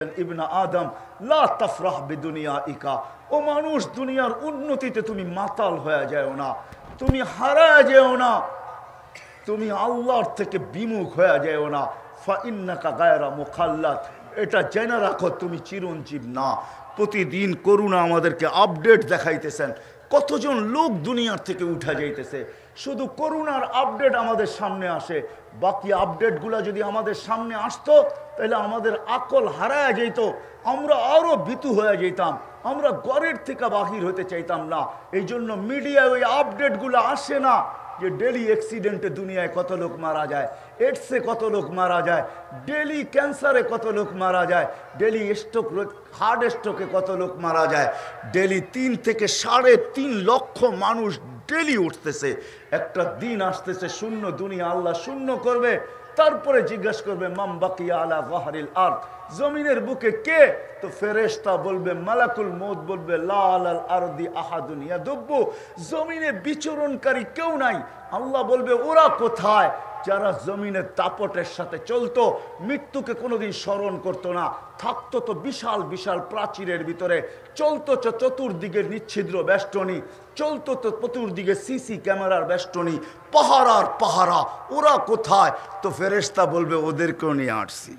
ইবনা আদম লা তাফরাহ বিদুনিয়াইকা, ও মানুষ দুনিয়ার উন্নতিতে তুমি মাতাল হয়ে যাও না, তুমি হারায় যেও না, তুমি আল্লাহর থেকে বিমুখ হয়ে যাও না। ফাইন্নাকা গায়রা মুখাল্লাদ, এটা জেনে রাখো তুমি চিরঞ্জীব না। প্রতিদিন করুণা আমাদেরকে আপডেট দেখাইতেছেন, কতজন লোক দুনিয়ার থেকে উঠে যাইতেছে। শুধু করুণার আপডেট আমাদের সামনে আসে, বাকি আপডেটগুলো যদি আমাদের সামনে আসতো তাহলে আমাদের আকল হারায় যেত, আমরা আরো ভীতু হয়ে যেতাম, আমরা ঘরের থেকে বাহির হতে চাইতাম না। এই জন্য মিডিয়ায় ওই আপডেটগুলো আসে না যে ডেলি অ্যাক্সিডেন্টে দুনিয়ায় কত লোক মারা যায়, এডসে কত লোক মারা যায়, ডেলি ক্যান্সারে কত লোক মারা যায়, ডেলি স্ট্রোক, হার্ট স্ট্রোকে কত লোক মারা যায়, ডেলি 3 থেকে 3.5 লক্ষ মানুষ ডেলি উঠতেছে। একটা দিন আসতেছে শূন্য দুনিয়া আল্লাহ শূন্য করবে, তারপরে জিজ্ঞাসা করবে মাম বাকিয়া আলা যাহরিল আরদ, জমিনের বুকে কে? তো ফেরেশতা বলবে, মালাকুল মউত বলবে লা আলাল আরদি আহাদুন ইয়াদুব্বু, জমিনে বিচরণকারী কেউ নাই। আল্লাহ বলবে ওরা কোথায়? যারা জমিনের দাপটের সাথে চলতো, মৃত্যুকে কোনোদিন স্মরণ করতো না, থাকতো তো বিশাল বিশাল প্রাচীরের ভিতরে, চলতো তো চতুর্দিকে নিচ্ছিদ্র বেষ্টনী, চলতো তো চতুর্দিকে সিসি ক্যামেরার বেষ্টনী, পাহারার পাহারা, ওরা কোথায়? তো ফেরেশতা বলবে ওদেরকেও নিয়ে আসছি।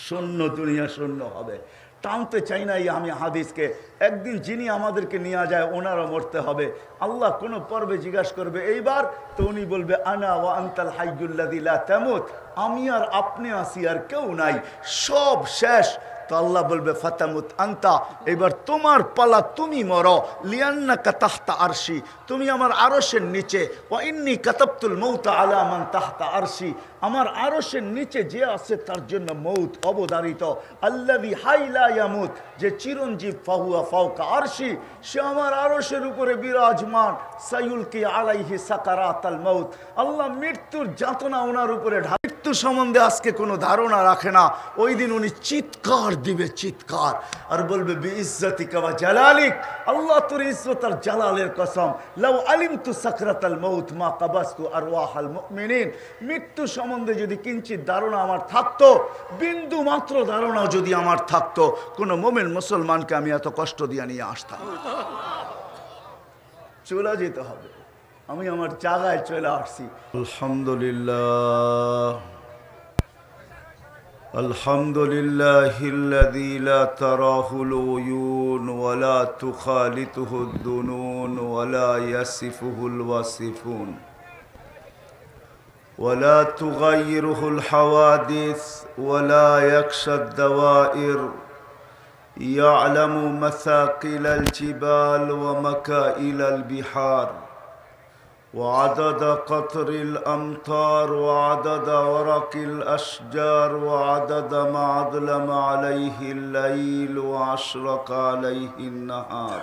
শূন্য দুনিয়া শূন্য হবে। টানতে চাই না আমি হাদিসকে, একদিন যিনি আমাদেরকে নিয়ে যায় ওনারও মরতে হবে। আল্লাহ কোনো পর্বে জিজ্ঞাসা করবে এইবার, তো উনি বলবে আনা ওয়া আনতাল হাইয়ুল্লাযী লা তামুত, আমি আর আপনি আসি, আর কেউ নাই, সব শেষ। তো আল্লাহ বলবে ফাতামুত আনতা, এবার তোমার পালা, তুমি মরো। লিয়ান্নাকা তাহতা আরশি, তুমি আমার আরশের নিচে। ওয়া ইন্নী কাতাবতুল মাউতা আলা মান তাহতা আরশি, আমার আরশের নিচে যে আছে তার জন্য মৌত অবধারিত। আল্লাযী হাই লা ইয়ামুত, যে চিরঞ্জীব, ফাহুয়া ফাওকা আরশি, সে আমার আরশের উপরে বিরাজমান। সায়ুলকি আলাইহি সাকারাতাল মাউত, আল্লাহ মৃত্যুর যাতনা ওনার উপরে মৃত্যু সম্বন্ধে আজকে কোনো ধারণা রাখে না। ওই দিন উনি চিৎকার দিবে, চিৎকার, আর বলবে বিইজ্জতিকা ওয়া জালালিক, আল্লাহ তোর ইজ্জত আর জালালের কসম, লাউ আলিমতু সাকরাতাল মাউত মা কাবাসতু আরওয়াহাল মুমিনিন, মৃত্যু সম্বন্ধে যদি কিঞ্চিত ধারণা আমার থাকতো, বিন্দু মাত্র ধারণা যদি আমার থাকতো, কোনো মুমিন মুসলমানকে আমি এত কষ্ট দিয়ে নিয়ে আসতাম না। চলে যেতে হবে, আমি আমার জায়গায় চলে আসছি। আলহামদুলিল্লাহ, আলহামদুলিল্লাহিল্লাযী লা তারাহুল উয়ুন ওয়া লা তুখালিতুহুদ দুনুন ওয়া লা ইয়াসিফুহুল ওয়াসিফুন ওয়া লা তুগায়্যিরুহুল হাওয়াদিস ওয়া লা ইয়াখশাদ দাওয়াইর, ইয়া'লামু মাসাকিলাল জিবাল ওয়া মাকাইলাল বিহার وعدد قطر الأمطار وعدد ورق الأشجار وعدد ما أظلم عليه الليل وأشرق عليه النهار،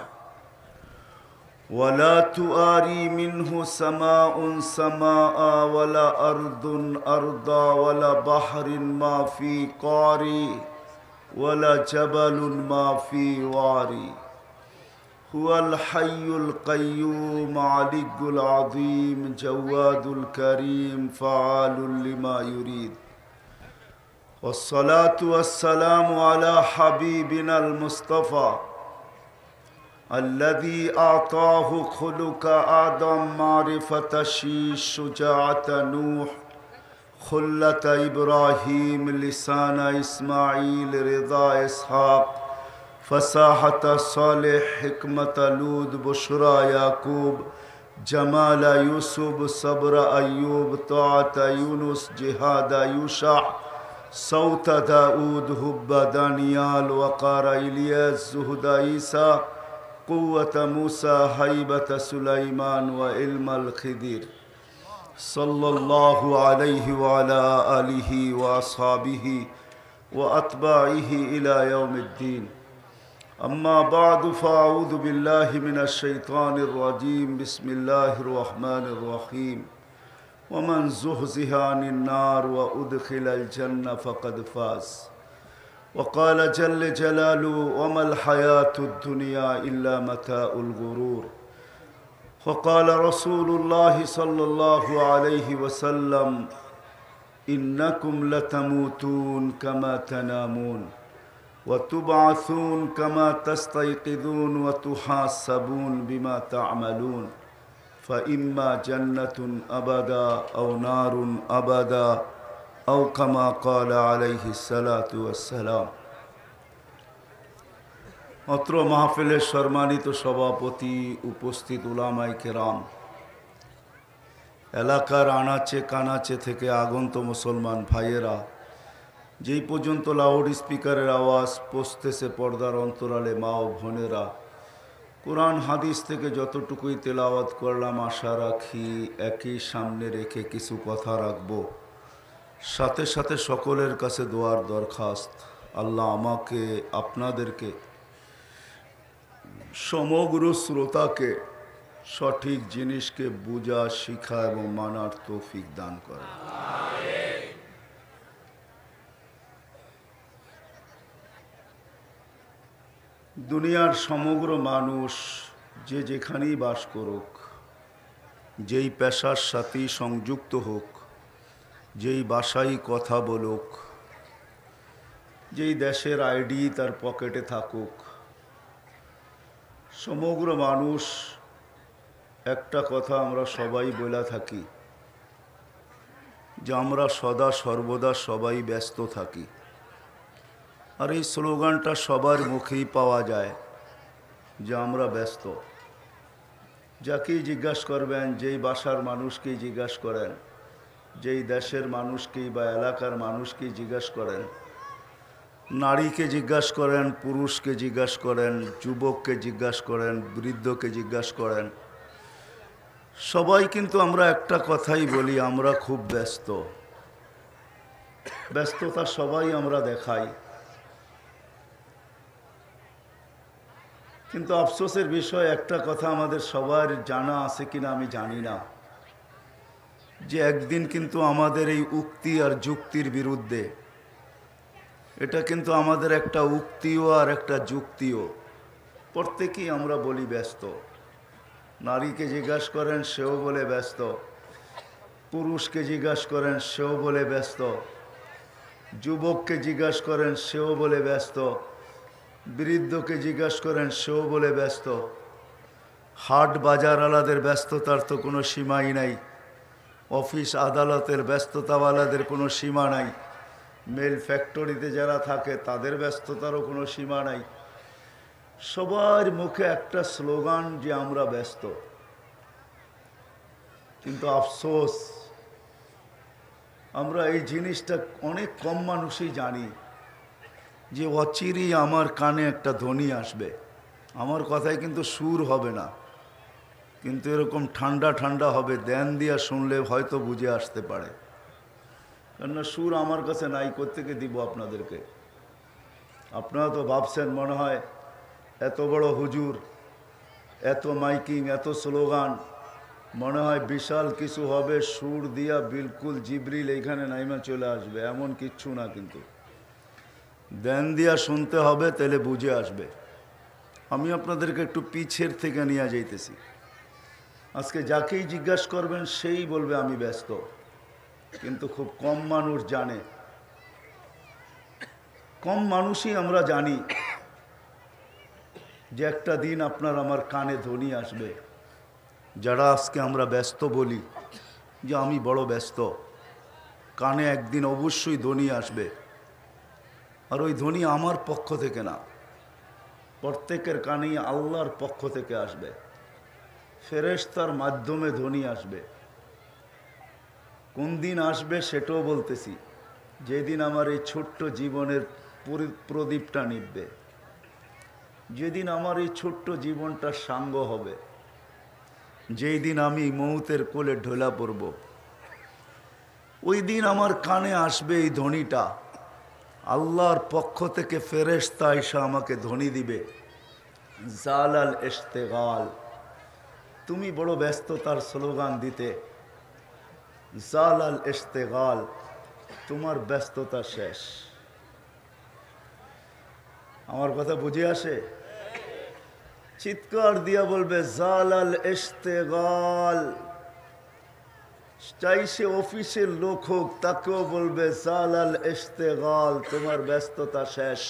ولا تؤاري منه سماء سماء ولا أرض أرضا ولا بحر ما في قاري ولا جبل ما في واري، هو الحي القيوم علي العظيم جواد الكريم فعال لما يريد، والصلاة والسلام على حبيبنا المصطفى الذي أعطاه خلق آدم معرفة شيش شجاعة نوح خلة إبراهيم لسان إسماعيل رضا إسحاق فصاحة صالح حكمة لود بشرى يعقوب جمال يوسف صبر أيوب طاعة يونس جهاد يوشع صوت داود هب دانيال وقار إلياس زهد عيسى قوة موسى هيبة سليمان وعلم الخضر، صلى الله عليه وعلى آله وأصحابه وأتباعه إلى يوم الدين. أما بعد فأعوذ بالله من الشيطان الرجيم، بسم الله الرحمن الرحيم، ومن زحزح عن النار وأدخل الجنة فقد فاز، وقال جل جلاله وما الحياة الدنيا إلا متاع الغرور، وقال رسول الله صلى الله عليه وسلم ইন্নাকুম লাতামুতুন কামা তানামুন ওয়া তুবআসুন কামা তাস্তাইকিদুন ওয়া তুহাসাবুন বিমা তা'মালুন ফাইম্মা জান্নাতুন আবাদা আও নারুন আবাদা আও কামা ক্বালা আলাইহিস সালাতু ওয়াস সালাম। অত্র মাহফিলের সম্মানিত সভাপতি, উপস্থিত উলামায়ে কেরাম, এলাকার আনাচে কানাচে থেকে আগন্ত মুসলমান ভাইয়েরা, যেই পর্যন্ত লাউড স্পিকারের আওয়াজ পৌঁছতেছে পর্দার অন্তরালে মা ও বোনেরা, কোরআন হাদিস থেকে যতটুকুই তেলাওয়াত করলাম আশা রাখি একই সামনে রেখে কিছু কথা রাখব। সাথে সাথে সকলের কাছে দোয়ার দরখাস্ত, আল্লাহ আমাকে, আপনাদেরকে, সমগ্র শ্রোতাকে সঠিক জিনিসকে বুঝা, শিখা এবং মানার তৌফিক দান করে। দুনিয়ার সমগ্র মানুষ যে যেখানেই বাস করুক, যেই পেশার সাথেই সংযুক্ত হোক, যেই ভাষায় কথা বলুক, যেই দেশের আইডি তার পকেটে থাকুক, সমগ্র মানুষ একটা কথা আমরা সবাই বলে থাকি যে আমরা সদা সর্বদা সবাই ব্যস্ত থাকি। আর এই স্লোগানটা সবার মুখেই পাওয়া যায় যে আমরা ব্যস্ত। যাকেই জিজ্ঞাসা করবেন, যেই ভাষার মানুষকেই জিজ্ঞাসা করেন, যেই দেশের মানুষকেই বা এলাকার মানুষকেই জিজ্ঞাসা করেন, নারীকে জিজ্ঞাসা করেন, পুরুষকে জিজ্ঞাসা করেন, যুবককে জিজ্ঞাসা করেন, বৃদ্ধকে জিজ্ঞাসা করেন, সবাই কিন্তু আমরা একটা কথাই বলি, আমরা খুব ব্যস্ত। ব্যস্ততা সবাই আমরা দেখাই, কিন্তু আফসোসের বিষয় একটা কথা আমাদের সবার জানা আছে কিনা আমি জানি না, যে একদিন কিন্তু আমাদের এই উক্তি আর যুক্তির বিরুদ্ধে, এটা কিন্তু আমাদের একটা উক্তিও আর একটা যুক্তিও, প্রত্যেকেই আমরা বলি ব্যস্ত। নারীকে জিজ্ঞাসা করেন, সেও বলে ব্যস্ত। পুরুষকে জিজ্ঞাসা করেন, সেও বলে ব্যস্ত। যুবককে জিজ্ঞাসা করেন, সেও বলে ব্যস্ত। বৃদ্ধকে জিজ্ঞাসা করেন, সেও বলে ব্যস্ত। হাট বাজার আলাদের ব্যস্ততার তো কোনো সীমাই নাই। অফিস আদালতের ব্যস্ততাওয়ালাদের কোনো সীমা নাই। মেল ফ্যাক্টরিতে যারা থাকে তাদের ব্যস্ততারও কোনো সীমা নাই। সবার মুখে একটা স্লোগান যে আমরা ব্যস্ত। কিন্তু আফসোস, আমরা এই জিনিসটা অনেক কম মানুষই জানি যে অচিরেই আমার কানে একটা ধ্বনি আসবে। আমার কথায় কিন্তু সুর হবে না, কিন্তু এরকম ঠান্ডা ঠান্ডা হবে, ধ্যান দিয়া শুনলে হয়তো বুঝে আসতে পারে। কেননা সুর আমার কাছে নাই, কোত্থেকে দিব আপনাদেরকে? আপনারা তো ভাবছেন মনে হয় এত বড় হুজুর, এত মাইকিং, এত স্লোগান, মনে হয় বিশাল কিছু হবে, সুর দিয়া বিলকুল জিবরিল এইখানে নাইমা চলে আসবে, এমন কিচ্ছু না। কিন্তু ধ্যান দিয়া শুনতে হবে, তাহলে বুঝে আসবে। আমি আপনাদেরকে একটু পিছের থেকে নিয়ে যাইতেছি। আজকে যাকেই জিজ্ঞাসা করবেন সেই বলবে আমি ব্যস্ত, কিন্তু খুব কম মানুষ জানে। কম মানুষই আমরা জানি যে একটা দিন আপনার আমার কানে ধ্বনি আসবে। যারা আজকে আমরা ব্যস্ত বলি যে আমি বড় ব্যস্ত, কানে একদিন অবশ্যই ধ্বনি আসবে। আর ওই ধ্বনি আমার পক্ষ থেকে না, প্রত্যেকের কানেই আল্লাহর পক্ষ থেকে আসবে। ফেরেশতার মাধ্যমে ধ্বনি আসবে। কোন দিন আসবে সেটাও বলতেছি, যেদিন আমার এই ছোট্ট জীবনের প্রদীপটা নিভবে, যেদিন আমার এই ছোট্ট জীবনটা সাঙ্গ হবে, যেই দিন আমি মৌতের কোলে ঢোলা পড়ব, ওই দিন আমার কানে আসবে এই ধ্বনিটা। আল্লাহর পক্ষ থেকে ফেরেশতা এসে আমাকে ধ্বনি দিবে, জালাল ইশতেগাল, তুমি বড় ব্যস্ততার স্লোগান দিতে, জালাল ইশতেগাল, তোমার ব্যস্ততা শেষ। আমার কথা বুঝে আসে? চিৎকার দিয়া বলবে জালাল ইশতেগাল, চাই সে অফিসের লোক হোক, তাকেও বলবে সালাল ইশতেগাল, তোমার ব্যস্ততা শেষ।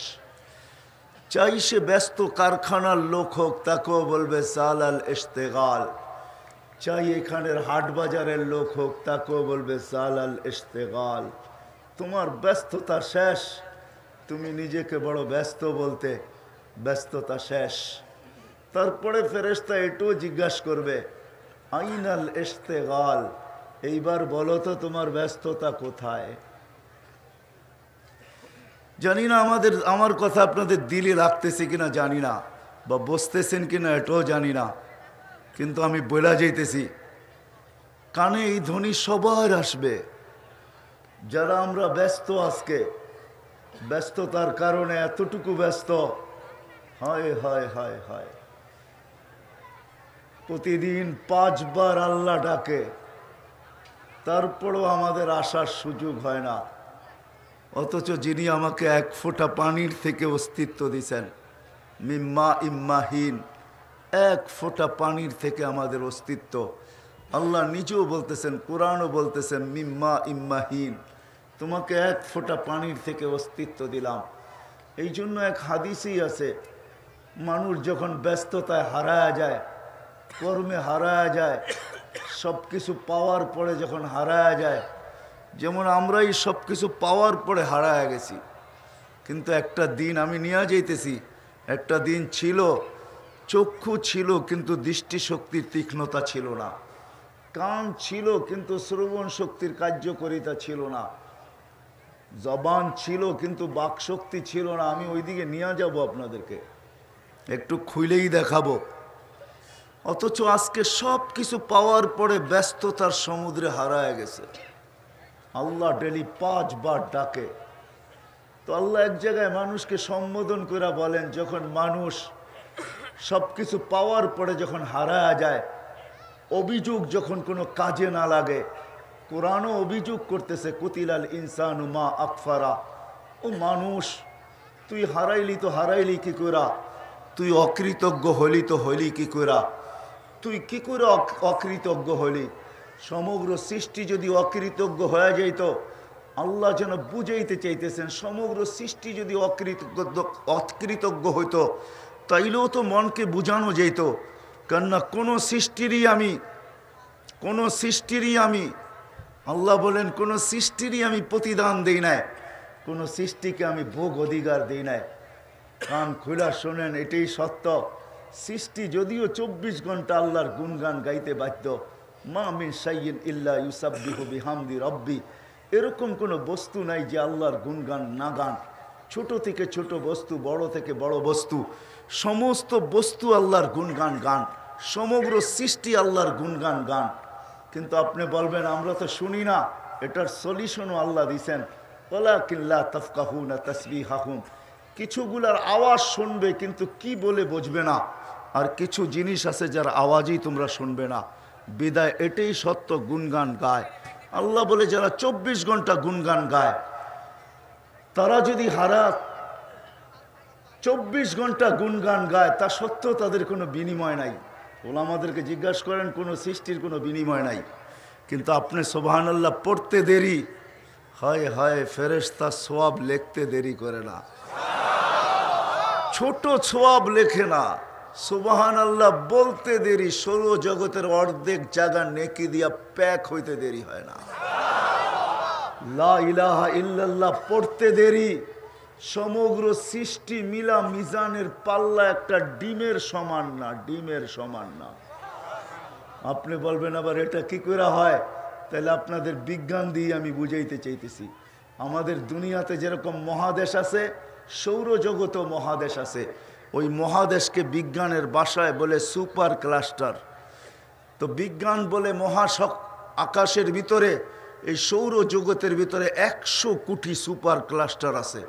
চাই সে ব্যস্ত কারখানার লোক হোক, তাকেও বলবে সালাল ইশতেগাল। চাই এখানের হাট বাজারের লোক হোক, তাকেও বলবে সালাল ইশতেগাল, তোমার ব্যস্ততা শেষ। তুমি নিজেকে বড় ব্যস্ত বলতে, ব্যস্ততা শেষ। তারপরে ফেরেশতা এটাও জিজ্ঞাসা করবে আইনাল ইশতেগাল, এইবার বলো তো তোমার ব্যস্ততা কোথায়। জানি না আমার কথা আপনাদের দিলে রাখতেছে কিনা জানি না, বা বসতেছেন কিনা এটাও জানি না, কিন্তু আমি বলা যাইতেছি, কানে এই ধ্বনি সবার আসবে। যারা আমরা ব্যস্ত, আজকে ব্যস্ততার কারণে এতটুকু ব্যস্ত, হায় হায় হায় হায়, প্রতিদিন 5 বার আল্লাহ ডাকে, তারপরও আমাদের আসার সুযোগ হয় না। অথচ যিনি আমাকে 1 ফোঁটা পানির থেকে অস্তিত্ব দিয়েছেন, মিম্মা ইম্মাহিন, 1 ফোঁটা পানির থেকে আমাদের অস্তিত্ব। আল্লাহ নিজেও বলতেছেন, কোরআনও বলতেছেন, মিম্মা ইম্মাহিন, তোমাকে 1 ফোঁটা পানির থেকে অস্তিত্ব দিলাম। এই জন্য এক হাদিসই আছে, মানুষ যখন ব্যস্ততায় হারায়া যায়, কর্মে হারায়া যায়, সব কিছু পাওয়ার পরে যখন হারায়া যায়, যেমন আমরাই সব কিছু পাওয়ার পরে হারায়া গেছি, কিন্তু একটা দিন আমি নিয়ে যাইতেছি, একটা দিন ছিল চক্ষু ছিল কিন্তু দৃষ্টিশক্তির তীক্ষ্ণতা ছিল না, কান ছিল কিন্তু শ্রবণ শক্তির কার্যকারিতা ছিল না, জবান ছিল কিন্তু বাকশক্তি ছিল না। আমি ওইদিকে নিয়ে যাব, আপনাদেরকে একটু খুইলেই দেখাবো। অথচ আজকে সব কিছু পাওয়ার পরে ব্যস্ততার সমুদ্রে হারায় গেছে। আল্লাহ ডেলি 5 বার ডাকে। তো আল্লাহ এক জায়গায় মানুষকে সম্বোধন করে বলেন, যখন মানুষ সব কিছু পাওয়ার পরে যখন হারায় যায়, অভিযোগ যখন কোনো কাজে না লাগে, কোরআনও অভিযোগ করতেছে, কুতিলাল ইনসানু মা আকফারা, ও মানুষ তুই হারাইলি তো হারাইলি কি কইরা, তুই অকৃতজ্ঞ হলি তো হলি কি কইরা, তুই কি করে অকৃতজ্ঞ হলি। সমগ্র সৃষ্টি যদি অকৃতজ্ঞ হয়ে যাইত, আল্লাহ যেন বুঝাইতে চাইতেছেন, সমগ্র সৃষ্টি যদি অকৃতজ্ঞ হইতো, তাইলেও তো মনকে বুঝানো যেত। কেননা কোনো সৃষ্টিরই আমি আল্লাহ বলেন, কোনো সৃষ্টিরই আমি প্রতিদান দিই নাই, কোনো সৃষ্টিকে আমি ভোগ অধিকার দিই নাই। কান খোলা শোনেন, এটাই সত্য। সৃষ্টি যদিও 24 ঘন্টা আল্লাহর গুণগান গাইতে বাধ্য, মা মিন শাইইন ইল্লা ইউসাব্বিহু বিহামদি রাব্বি, এরকম কোনো বস্তু নাই যে আল্লাহর গুণগান না গান। ছোট থেকে ছোট বস্তু, বড় থেকে বড় বস্তু, সমস্ত বস্তু আল্লাহর গুণগান গান, সমগ্র সৃষ্টি আল্লাহর গুণগান গান। কিন্তু আপনি বলবেন আমরা তো শুনি না, এটার সলিউশনও আল্লাহ দিছেন, ওয়ালাকিন লা তাফকাহুনা তাসবিহাহুম, কিছুগুলার আওয়াজ শুনবে কিন্তু কি বলে বুঝবে না, আর কিছু জিনিস আছে যার আওয়াজই তোমরা শুনবে না। বিদায় এটাই সত্য, গুণগান গায়। আল্লাহ বলে যারা 24 ঘন্টা গুণগান গায়, তারা যদি 24 ঘন্টা গুণগান গায়, তা সত্ত্বেও তাদের কোনো বিনিময় নাই। ওলামাদেরকে জিজ্ঞাসা করেন, কোনো সৃষ্টির কোনো বিনিময় নাই। কিন্তু আপনি সুবহানাল্লাহ পড়তে দেরি, হায় হায়, ফেরেশতা সওয়াব লিখতে দেরি করে না, ছোট সওয়াব লেখে না। সুবহানাল্লাহ বলতে দেরি, সৌর জগতের অর্ধেক জায়গা নেকি দিয়া প্যাক হইতে দেরি হয় না। লা ইলাহা ইল্লাল্লাহ পড়তে দেরি, সমগ্র সৃষ্টি মিলা মিজানের পাল্লা একটা ডিমের সমান না, ডিমের সমান না। আপনি বলবেন আবার এটা কি করে হয়? তাহলে আপনাদের বিজ্ঞান দিয়ে আমি বুঝাইতে চাইতেছি। আমাদের দুনিয়াতে যেরকম মহাদেশ আছে, সৌরজগতেও মহাদেশ আছে। ওই মহাদেশকে বিজ্ঞানের ভাষায় বলে সুপার ক্লাস্টার। তো বিজ্ঞান বলে আকাশের ভিতরে, এই সৌরজগতের ভিতরে 100 কোটি সুপার ক্লাস্টার আছে,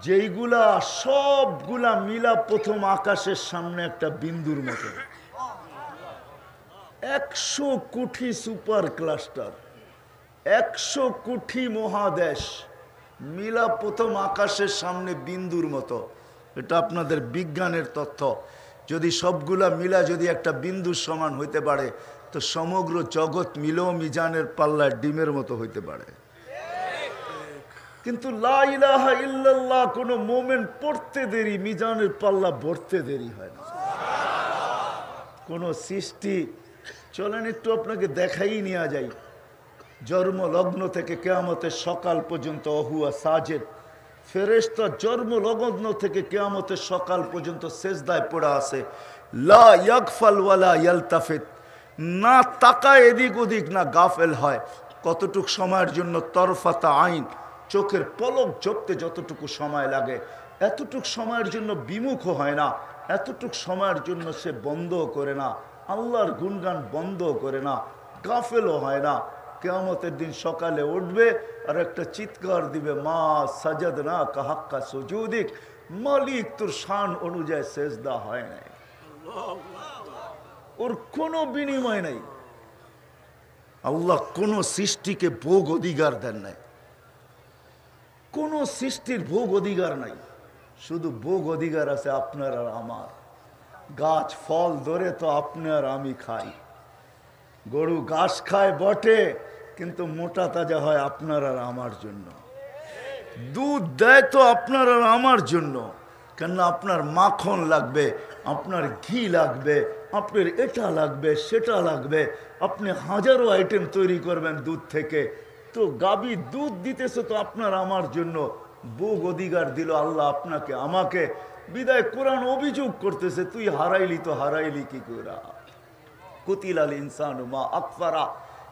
যেইগুলা সবগুলা মিলা প্রথম আকাশের সামনে একটা বিন্দুর মতো। 100 কোটি সুপার ক্লাস্টার, 100 কোটি মহাদেশ মিলা প্রথম আকাশের সামনে বিন্দুর মতো। এটা আপনাদের বিজ্ঞানের তথ্য। যদি সবগুলা মিলা যদি একটা বিন্দুর সমান হইতে পারে, তো সমগ্র জগৎ মিলেও মিজানের পাল্লা ডিমের মতো হইতে পারে। কিন্তু লা ইলাহা ইল্লাল্লাহ কোন মোমেন্ট পড়তে দেরি, মিজানের পাল্লা ভরতে দেরি হয় না। কোন সৃষ্টি, চলেন একটু আপনাকে দেখাই নিয়ে যাই। জন্ম লগ্ন থেকে কিয়ামতের সকাল পর্যন্ত অহুয়া সাজেদ, ফেরেশতা জন্ম লগ্ন থেকে কিয়ামতের সকাল পর্যন্ত সেজদায় পড়া আছে। লা ইয়াগফাল ওয়ালা ইয়ালতাফিত, না তাকায় এদিক ওদিক, না গাফেল হয়। কতটুক সময়ের জন্য তরফাতা আইন, চোখের পলক ঝপতে যতটুকু সময় লাগে এতটুক সময়ের জন্য বিমুখ হয় না, এতটুক সময়ের জন্য সে বন্ধ করে না, আল্লাহর গুণগান বন্ধ করে না, গাফেলও হয় না। কিয়ামতের দিন সকালে উঠবে আর একটা চিৎকার দিবে, মা সাজাদনা কা হাক্কা সুজুদিক, মালিক তোর শান অনুযায়ী সেজদা হয় নাই। ওর কোনো বিনিময় নাই। আল্লাহ কোন সৃষ্টিকে ভোগ অধিকার দেন নাই, কোন সৃষ্টির ভোগ অধিকার নাই। শুধু ভোগ অধিকার আছে আপনার আর আমার। গাছ ফল ধরে তো আপনি আর আমি খাই, গরু ঘাস খায় বটে, কিন্তু মোটা তাজা হয় আপনার আর আমার জন্য। দুধ দেয় তো আপনার আর আমার জন্য, কেন আপনার মাখন লাগবে, আপনার ঘি লাগবে, আপনার এটা লাগবে সেটা লাগবে, আপনি হাজারো আইটেম তৈরি করবেন দুধ থেকে। তো গাভী দুধ দিতেছে তো আপনার আমার জন্য, ভোগ অধিকার দিল আল্লাহ আপনাকে আমাকে। বিদায় কোরআন অভিযোগ করতেছে, তুই হারাইলি তো হারাইলি কি করে, কুতিলাল ইনসানু মা আকফারা।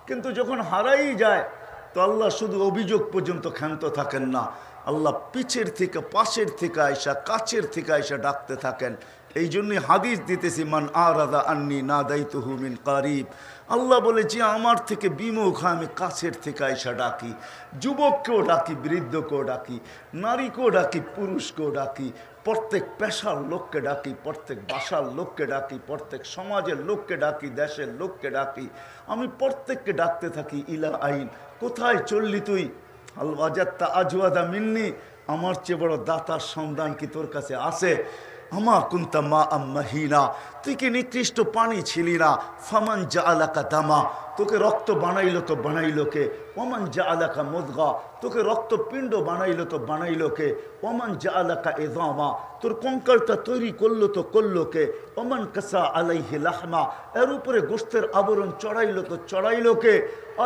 কিন্তু যখন হারাই যায় তো আল্লাহ শুধু অভিযোগ পর্যন্ত ক্ষান্ত থাকেন না, আল্লাহ পিছের থেকে, পাশের থেকে আয়সা, কাছের থেকে আয়সা ডাকতে থাকেন। এই জন্যই হাদিস দিতেছি, মান আরাদা আন্নি নাদাইতুহু মিন কারিব। আল্লাহ বলে যে আমার থেকে বিমুখ হয় আমি কাছের থেকে আয়সা ডাকি। যুবককেও ডাকি, বৃদ্ধকেও ডাকি, নারীকেও ডাকি, পুরুষকেও ডাকি, প্রত্যেক পেশার লোককে ডাকি, প্রত্যেক ভাষার লোককে ডাকি, প্রত্যেক সমাজের লোককে ডাকি, দেশের লোককে ডাকি। আমি প্রত্যেককে ডাকতে থাকি, ইলা আইন, কোথায় চললি তুই? আল ওয়াজাত্তা আজওয়াদা মিন্নি, আমার চেয়ে বড় দাতার সন্ধান কি তোর কাছে আছে? আমা কুনতা মা আম্মাহিনা, তুই কি নিকৃষ্ট পানি ছিলি না? ফামান জাআলাকা দামা, তোকে রক্ত বানাইলো তো বানাইলো কে? ওমান জাআলাকা মুদগা, তোকে রক্তপিণ্ড বানাইলো তো বানাইলো কে? ওমান জাআলাকা ইযামা, তোর কঙ্কালটা তৈরি করলো তো করলো কে? ওমান কাসা আলাইহি লাহমা, এর উপরে গোশতের আবরণ চড়াইলো তো চড়াইলো কে?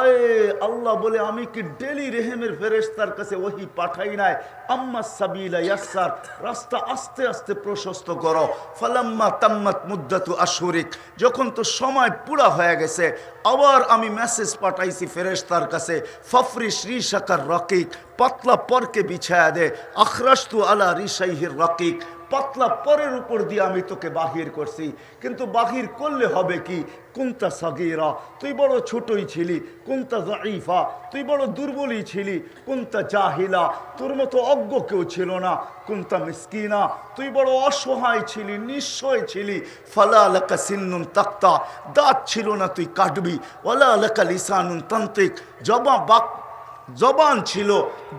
আয়ে আল্লাহ বলে, আমি কি ডেলি রেহেমের ফেরেশতার কাছে ওহী পাঠাই নাই? আম্মা সাবিলা ইয়াসসার, রাস্তা আস্তে আস্তে প্রশস্ত করো। ফালাম্মা তাম্মাত মুদ্দাতু আশহুরিক, যখন তো সময় পুরা হয়ে গেছে আবার আমি মেসেজ পাঠাইছি ফেরেশতার কাছে, ফাফরিশ রিশাকার রকিক, পাতলা পরকে বিছায়া দে। আখরাজতু আলা রিশাইহির রকিক, পাতলা পরের উপর দিয়ে আমি তোকে বাহির করছি। কিন্তু বাহির করলে হবে কি? কুনতা সাগীরা, তুই বড় ছোটই ছিলি। কুনতা যাঈফা, তুই বড় দুর্বলই ছিলি। কুনতা জাহিলা, তোর মতো অজ্ঞ কেউ ছিল না। কুনতা মিসকিনা, তুই বড় অসহায় ছিলি, নিঃস্বয় ছিলি। ফালা লাকা সিন্নুন তাক্তা, দাঁত ছিল না তুই কাটবি। ওয়ালা লাকা লিসানুন তান্তিক, জবান ছিল,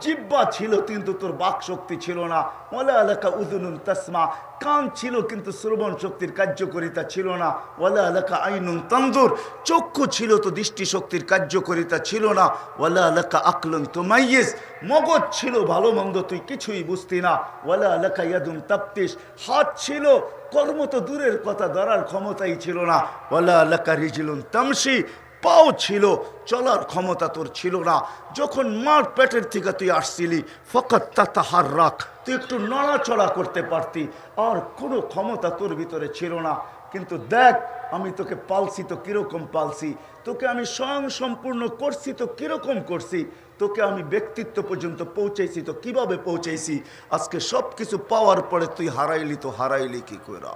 জিহ্বা ছিল, কিন্তু তোর বাক শক্তি ছিল না। ওয়ালা আলাকা উযুনুন তাসমা, কান ছিল কিন্তু শ্রবণ শক্তির কার্যকারিতা ছিল না। ওয়ালা আলাকা আইনুন তানজুর, চক্ষু ছিল তো দৃষ্টি শক্তির কার্যকারিতা ছিল না। ওয়ালা আলাকা আকলুন তুমাইয়িজ, মগজ ছিল ভালো মন্দ তুই কিছুই বুঝতি না। ওয়ালা আলাকা ইয়াদুন তাফতিশ, হাত ছিল, কর্ম তো দূরের কথা, ধরার ক্ষমতাই ছিল না। ওয়ালা আলাকা রিজলুন তামশি, পাও ছিল, চলার ক্ষমতা তোর ছিল না। যখন মার পেটের থেকে তুই আসছিলি, ফকাত তাতাহাররাক, তুই একটু নড়াচড়া করতে পারতি, আর কোনো ক্ষমতা তোর ভিতরে ছিল না। কিন্তু দেখ, আমি তোকে পালছি তো কিরকম পালছি, তোকে আমি স্বয়ং সম্পূর্ণ করছি তো কিরকম করছি, তোকে আমি ব্যক্তিত্ব পর্যন্ত পৌঁছাইছি তো কিভাবে পৌঁছাইছি। আজকে সব কিছু পাওয়ার পরে তুই হারাইলি তো হারাইলি কি করে?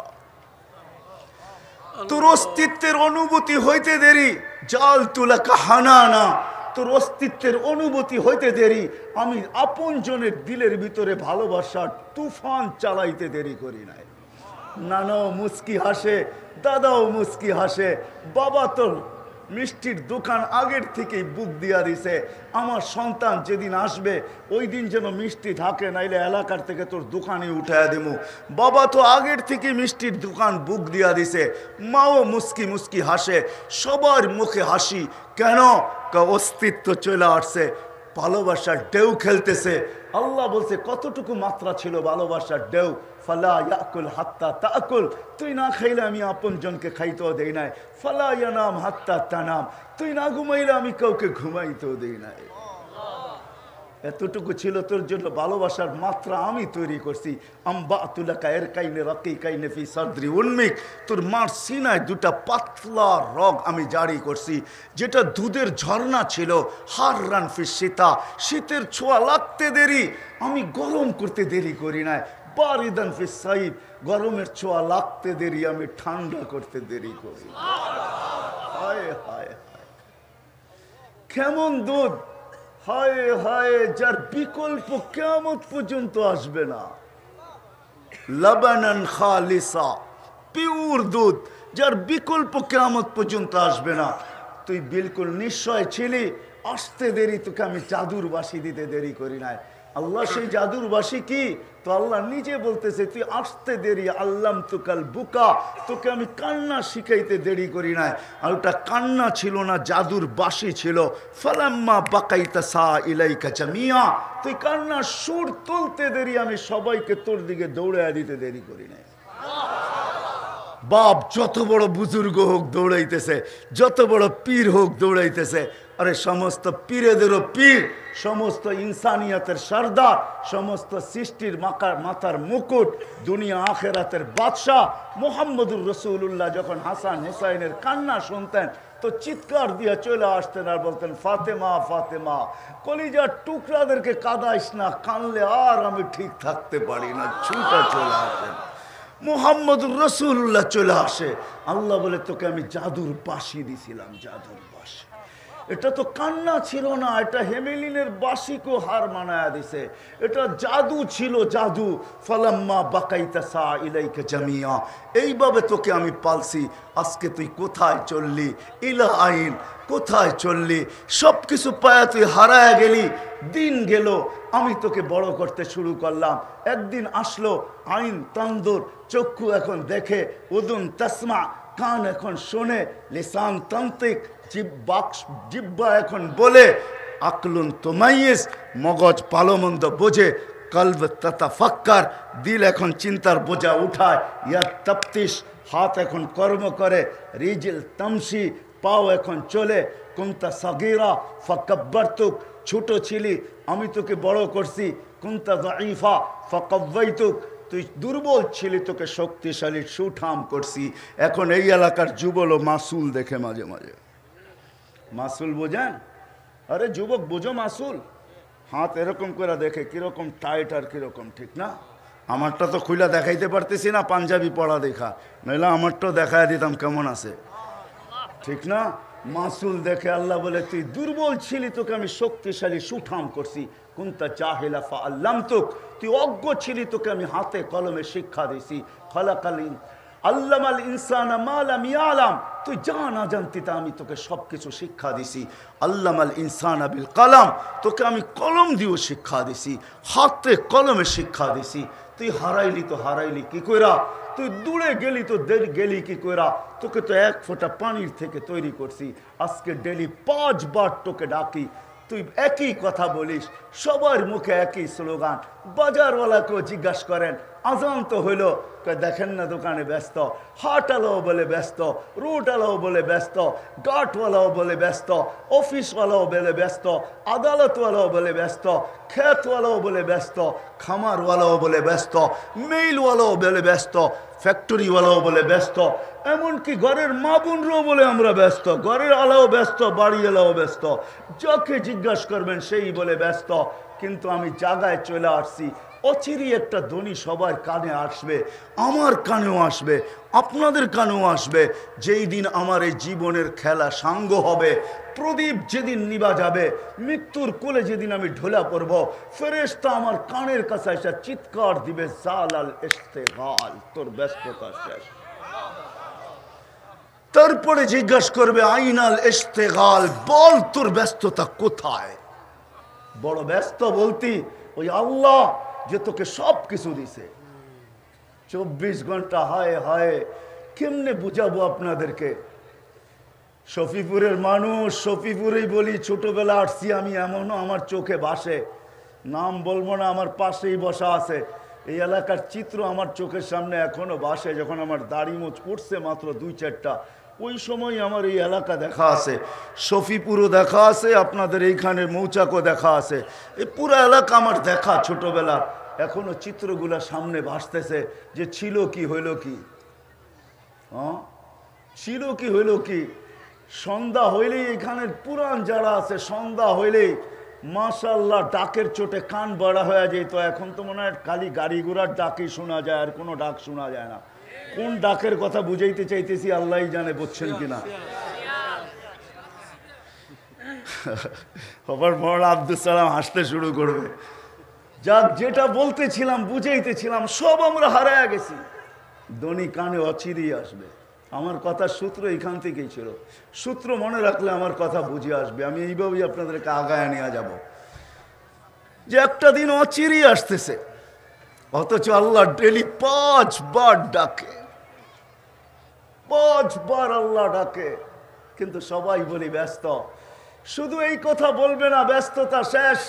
তোর অস্তিত্বের অনুভূতি হইতে দেরি, জাল তুলাকা হানানা, তোর অস্তিত্বের অনুভূতি হইতে দেরি, আমি আপন জনের দিলের ভিতরে ভালোবাসার তুফান চালাইতে দেরি করি নাই। নানাও মুস্কি হাসে, দাদাও মুস্কি হাসে, বাবা তোর মিষ্টির দোকান আগের থেকেই বুক দিয়া দিছে, আমার সন্তান যেদিন আসবে ওই দিন যেন মিষ্টি থাকে, নাইলে এলাকার থেকে তোর দোকানে উঠায় দেবো। বাবা তো আগের থেকে মিষ্টির দোকান বুক দিয়া দিছে। মাও মুস্কি মুস্কি হাসে, সবার মুখে হাসি। কেন? অস্তিত্ব চলে আসছে, ভালোবাসার ঢেউ খেলতেছে। আল্লাহ বলছে কতটুকু মাত্রা ছিল ভালোবাসার ঢেউ, ফালা ইয়াকুল হাত্তা তাকুল, তুই না খাইলে আমি আপন জনকে খাইতেও দেই নাই। ফালা ইয়ানাম হাত্তা তানাম, তুই না ঘুমাইলে আমি কাউকে ঘুমাইতেও দেই নাই। এতটুকু ছিল তোর জন্য ভালোবাসার মাত্রা আমি তৈরি করছি। আম্বাতুলাকা এর কাইনে রাকি কাইনে ফি সাদরি উন্মিক, তোর মার সিনায় দুটা পাতলা রগ আমি জারি করছি, যেটা দুধের ঝর্ণা ছিল। হাররান ফি শীতা, শীতের ছোঁয়া লাগতে দেরি, আমি গরম করতে দেরি করি নাই। বারিদান ফি সাইব, গরমের ছোঁয়া লাগতে দেরি, আমি ঠান্ডা করতে দেরি করি। হায় হায় হায়, কেমন দুধ! হায় হায়, যার বিকল্প কিয়ামত পর্যন্ত আসবে না। লাবানান খালিসা, পিওর দুধ, যার বিকল্প কিয়ামত পর্যন্ত আসবে না। তুই বিলকুল নিশ্চয় ছিলি, আসতে দেরি, তোকে আমি জাদুর বাসি দিতে দেরি করি নাই। আল্লাহ সেই জাদুর বাসি কি? তো আল্লাহ নিজে বলতেছে তুই আসতে দেরি, আল্লাম তুকাল বুকা, তোকে আমি কান্না শিখাইতে দেরি করি নাই। আর ওটা কান্না ছিল না, জাদুর বাসি ছিল। ফালাম্মা বাকাইতা সা ইলাইকা জামিয়া, তুই কান্নার সুর তুলতে দেরি, আমি সবাইকে তোর দিকে দৌড়াইয়া দিতে দেরি করি নাই। বাপ যত বড় বুজুর্গ হোক দৌড়াইতেছে, যত বড় পীর হোক দৌড়াইতেছে। আরে সমস্ত পীরেদেরও পীর, সমস্ত ইনসানিয়াতের সর্দার, সমস্ত সৃষ্টির মাথার মুকুট, দুনিয়া আখেরাতের বাদশাহ মুহাম্মদুর রাসূলুল্লাহ যখন হাসান হুসাইনের কান্না শুনতেন তো চিৎকার দিয়ে চলে আসতেন আর বলতেন ফাতেমা ফাতেমা, কলিজার টুকরাদেরকে কাঁদাইস না, কানলে আর আমি ঠিক থাকতে পারি না। ছুটা চলে আসেন, মুহাম্মদুর রাসূলুল্লাহ চলে আসে। আল্লাহ বলে তোকে আমি জাদুর বাঁশি দিছিলাম, জাদুর বাঁশি। এটা তো কান্না ছিল না, এটা হেমেলিনের বাঁশিকেও হার মানায়া দিছে। এটা জাদু ছিল, জাদু। ফালাম্মা বাকাইতা সা ইলাইকা জামিয়া, এইভাবে তোকে আমি পালছি। আজকে তুই কোথায় চললি? ইলা আইন, কোথায় চললি? সব কিছু পায়া তুই হারায় গেলি। দিন গেল, আমি তোকে বড় করতে শুরু করলাম। একদিন আসলো আইন তন্দুর, চক্ষু এখন দেখে, উদুন তাসমা, কান এখন শোনে, লিসান তান্ত্রিক, জিব্বা এখন বলে, আকলুন তুমাইয়িজ, মগজ ভালোমন্দ বোঝে, কলব তাতাফাক্কার, দিল এখন চিন্তার বোঝা উঠায়, ইয়া তাফতিশ, হাত এখন কর্ম করে, রিজিল তামশি, পাও এখন চলে, কুনতা সাগীরা ফাকাব্বারতুক, ছোট ছিলি আমি তোকে বড় করছি, কুনতা যায়ীফা ফাকাওয়াইতুক, তুই দুর্বল ছিলি তোকে শক্তিশালী সুঠাম করছি। এখন এই এলাকার যুবল মাসুল দেখে মাঝে মাঝে, মাসুল বোঝেন? আরে যুবক বোঝো মাসুল, হাত এরকম করে দেখে কিরকম টাইট আর কিরকম, ঠিক না? আমারটা তো খুইলা দেখাইতে পারতেছি না, পাঞ্জাবি পড়া দেখা, নইলে আমারটাও দেখাই দিতাম কেমন আছে, ঠিক না? মাসুল দেখে আল্লাহ বলে তুই দুর্বল ছিলি তোকে আমি শক্তিশালী সুঠাম করছি। কুনতা জাহিলা ফাআল্লামতুক, তুই অজ্ঞ ছিলি তোকে আমি হাতে কলমে শিক্ষা দিছি। খালাকাল আল্লামাল ইনসানা মা লাম ইয়ালাম, তুই যা না জানতি তা আমি তোকে সব কিছু শিক্ষা দিছি। আল্লামাল ইনসানা বিল কলম, তোকে আমি কলম দিয়েও শিক্ষা দিছি, হাতে কলমে শিক্ষা দিছি। তুই হারাইলি তো হারাইলি কি কইরা? তুই দূরে গেলি তো গেলি কি কইরা? তোকে তো এক ফোঁটা পানির থেকে তৈরি করছি। আজকে ডেলি 5 বার তোকে ডাকি, তুই একই কথা বলিস, সবার মুখে একই স্লোগান। বাজারওয়ালাকেও জিজ্ঞাসা করেন আজান তো হইলো, দেখেন না দোকানে ব্যস্ত, হাটওয়ালাও বলে ব্যস্ত, রুটওয়ালাও বলে ব্যস্ত, গাটওয়ালাও বলে ব্যস্ত, অফিসওয়ালাও বলে ব্যস্ত, আদালতওয়ালাও বলে ব্যস্ত, ক্ষেতওয়ালাও বলে ব্যস্ত, খামারওয়ালাও বলে ব্যস্ত, মেইলওয়ালাও বলে ব্যস্ত, ফ্যাক্টরিওয়ালাও বলে ব্যস্ত, এমনকি ঘরের মা বোনরাও বলে আমরা ব্যস্ত, ঘরের আলাও ব্যস্ত, বাড়িওয়ালাও ব্যস্ত, যাকে জিজ্ঞাসা করবেন সেই বলে ব্যস্ত। কিন্তু আমি জায়গায় চলে আসছি, অচিরি একটা ধ্বনি সবার কানে আসবে, আমার কানেও আসবে, আপনাদের কানেও আসবে। যেই দিন আমার এই জীবনের খেলা সাঙ্গ হবে, প্রদীপ যেদিন নিভা যাবে, মৃত্যুর কোলে যেদিন আমি ঢোলা পড়ব, ফেরেশতা আমার কানের কাছে এসে চিৎকার দিবে, জালাল ইস্তেগাল, তোর ব্যস্ততা শেষ। তারপরে জিজ্ঞাসা করবে আইনাল ইশতেগাল, বল তোর ব্যস্ততা কোথায়। বড় ব্যস্ত বলতি ওই আল্লাহ যে তোকে সব কিছু দিছে। 24 ঘন্টা, হায় হায় কেমনে বুঝাবো আপনাদেরকে। শফিপুরের মানুষ, শফিপুরেই বলি, ছোটবেলা আসছি আমি, এমনও আমার চোখে ভাসে, নাম বলবো না, আমার পাশেই বসা আছে, এই এলাকার চিত্র আমার চোখের সামনে এখনো ভাসে। যখন আমার দাড়ি মোচ উঠছে মাত্র 2-4টা, ওই সময় আমার এই এলাকা দেখা আছে, শফিপুরও দেখা আছে, আপনাদের এইখানের মৌচাকও দেখা আছে, এই পুরো এলাকা আমার দেখা ছোটবেলা। এখনো চিত্রগুলা সামনে ভাসতেছে যে ছিল কি হইল কি, হ্যাঁ ছিল কি হইল কি। সন্ধ্যা হইলেই এখানের পুরান যারা আছে, সন্ধ্যা হইলেই মাশাআল্লাহ ডাকের চোটে কান বড়া হয়ে যেত। এখন তো মনে হয় খালি গাড়ি ঘোড়ার ডাকই শোনা যায়, আর কোনো ডাক শোনা যায় না। কোন ডাকের কথা বুঝাইতে চাইতেছি আল্লাহই জানে, বুঝছেন কিনা। আবার মৌলানা আব্দুল সালাম হাসতে শুরু করবে। যাক, যেটা বলতেছিলাম বুঝাইতেছিলাম, সব আমরা হারায় গেছি। ধনী কানে অচিরেই আসবে। আমার কথার সূত্র এখান থেকেই ছিল। সূত্র মনে রাখলে আমার কথা বুঝে আসবে। আমি এইভাবেই আপনাদেরকে আগায় নিয়ে যাব যে একটা দিন অচিরেই আসতেছে, অথচ আল্লাহ ডেলি 5 বার ডাকে, 5 বার আল্লাহ ডাকে, কিন্তু সবাই বলি ব্যস্ত। শুধু এই কথা বলবে না ব্যস্ততা শেষ,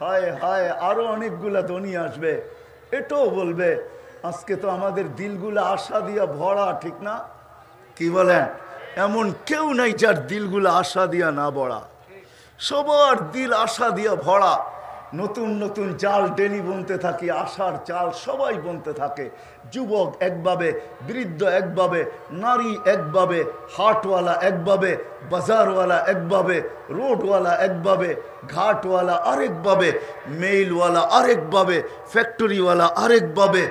হায় হায় আরো অনেকগুলা ধনী আসবে, এটাও বলবে আজকে তো আমাদের দিলগুলা আশা দিয়া ভরা, ঠিক না? কি বলেন? এমন কেউ নাই যার দিলগুলা আশা দিয়া না ভরা, সবার দিল আশা দিয়া ভরা। নতুন নতুন চাল ডেলি বুনতে থাকি, আশার চাল সবাই বুনতে থাকে। যুবক একভাবে, বৃদ্ধ একভাবে, নারী একভাবে, হাটওয়ালা একভাবে, বাজারওয়ালা একভাবে, রোডওয়ালা একভাবে, ঘাটওয়ালা আরেকভাবে, মেইলওয়ালা আরেকভাবে, ফ্যাক্টরিওয়ালা আরেকভাবে,